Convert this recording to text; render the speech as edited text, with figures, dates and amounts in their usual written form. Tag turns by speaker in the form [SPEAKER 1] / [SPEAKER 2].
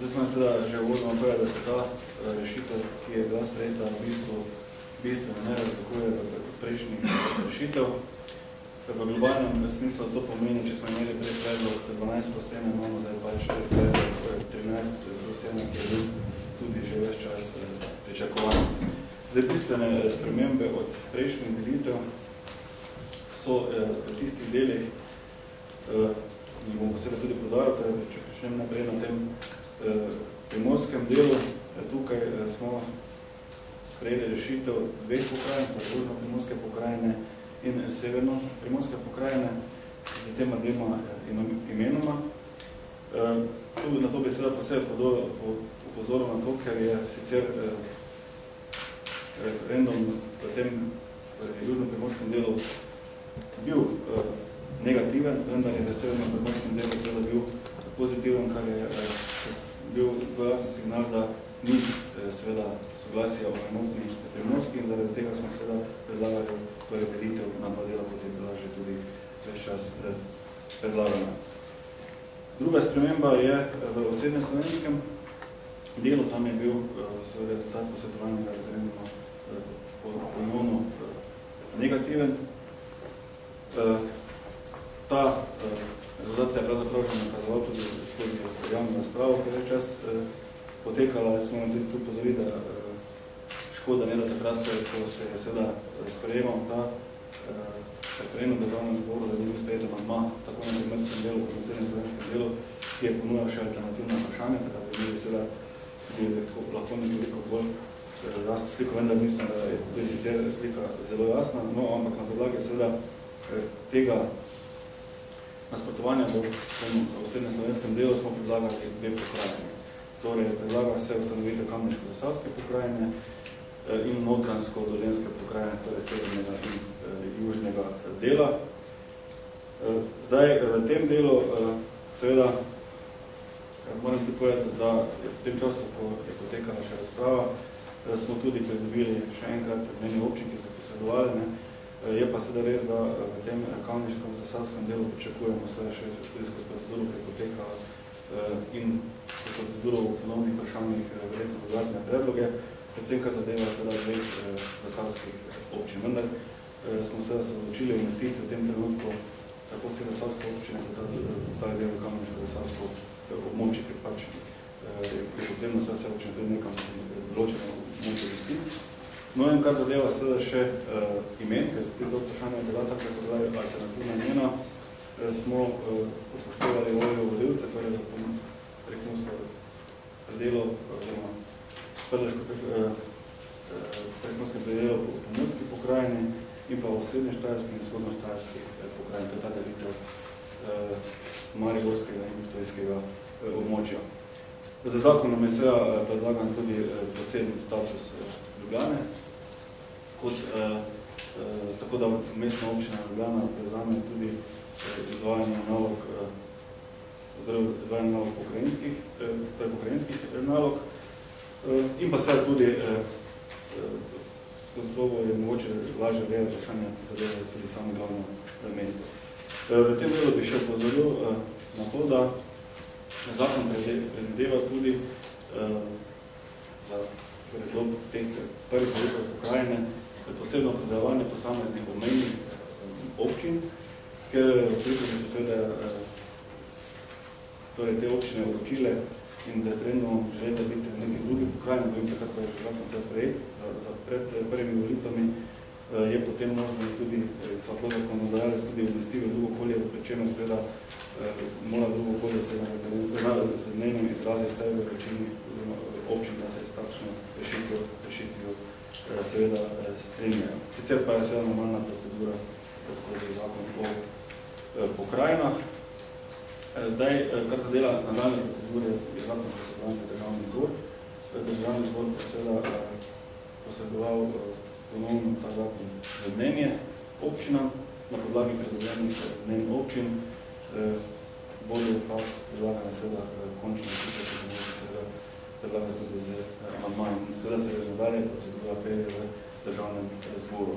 [SPEAKER 1] Zdaj smo seveda že uvodno povedali, da se ta rešitev, ki je bila sprejeta, v bistvu bistveno ne razlikuje od prejšnjih rešitev. V globalnem smislu to pomeni, če smo imeli prej predlog 12+1, imamo zdaj 24 predlog 13+1, ki je bil tudi že ves čas pričakovan. Zdaj bistvene spremembe od prejšnjih delitev so v tistih delih, in bomo posebej tudi podarili, če pričnem naprej na tem primorskem delu. Tukaj smo sprejeli rešitev dveh pokrajin, južno primorske pokrajine in severno primorske pokrajine, z tema dvema imenoma. Na to bi seveda posebej upozoril na to, ker je sicer referendum v tem južno primorskem delu bil negativen, vendar je v severno primorskem delu seveda bil pozitiven, kar je bil jasen signal, da ni seveda soglasja o enotni primorski in zaradi tega smo seveda predlagali delitev na dva dela, kot je bila že tudi ves čas predlagana. Druga sprememba je v osrednjem slovenskem delu, tam je bil seveda rezultat posvetovalnega referenduma ponovno negativen. Ta rezultat se je pravzaprav že nakazoval tudi skozi javno razpravo, ki je čas potekala, smo tudi tu pozorili, da škoda ne, da takrat ko se je seveda sprejemal ta referendum v državnem zboru, da je bil sprejet amandma tako na primorskem delu kot na osrednjem slovenskem delu, ki je ponujal še alternativna vprašanja, tako da bi bili seveda lahko nekoliko bolj jasno sliko, vendar mislim, da je tudi sicer slika zelo jasna, no, ampak na podlagi seveda tega nasprotovanja v osrednjem slovenskem delu smo predlagali dve pokrajine. Torej, predlaga se ustanovitev kamniško-zasavske pokrajine in notranjsko-dolenjske pokrajine, torej severnega in južnega dela. Zdaj, v tem delu, seveda, moram ti povedati, da v tem času, ko je potekala še razprava, smo tudi pridobili še enkrat mnenje občin, ki so posredovali. Je pa seveda res, da v tem kamniško-zasavskem delu pričakujemo seveda še tudi skozi proceduro, ki je potekala in proceduro v ponovnih vprašanjih verjetno dodatne predloge, predvsem kar zadeva seveda dveh zasavskih občin. Vendar smo seveda se odločili umestiti v tem trenutku tako vse zasavske občine, kot ostale delo kamniško-zasavsko območje, ker pač je potrebno vse občine tudi nekam določeno območje umestiti. No in kar zadeva seveda še imen, ker se tudi vprašanje je bila tako, da so bila alternativna imena, smo upoštevali voljo volivce, torej v prekmursko predelo, oziroma prekmursko predelo po pomurski pokrajini in pa v srednještajerski in vzhodnoštajerski pokrajini, to je ta delitev mariborskega in ptujskega območja. Za zakonom je seveda predlagan tudi poseben status Ljubljane, tako da mestna občina Ljubljana prevzame tudi izvajanje nalog pokrajinskih nalog in pa seveda tudi skozi to je mogoče lažje vedeti vprašanje, ki zadevajo tudi samo glavno mesto. V tem delu bi še opozoril na to, da zakon predvideva tudi za dob teh prvih volitev pokrajine posebno predelovanje posameznih obmejnih občin, ker očitno bi se seveda te občine odločile in z referendumom želeli biti v nekih drugih pokrajinah, da jim takrat, ko je že zakon vse sprejet pred prvimi volitvami, je potem možno tudi, kako zakonodajalec tudi umesti v drugo okolje, pri čemer seveda mora drugo okolje z mnenjem izraziti vse v večini občin, da se s takšno rešitvijo seveda strinjajo. Sicer pa je seveda normalna procedura skozi zakon o pokrajinah. Zdaj, kar zadela nadaljne procedure, je zakon posredovanje državni zbor. Državni zbor pa seveda posredoval ponovno ta zakon v mnenje občinam, na podlagi pridobljenih mnenj občin, bodo pa predlagane seveda končne rešitve, ki bodo seveda predlagane tudi z amandmajem. Seveda se je že nadalje procedura pelje v državnem zboru.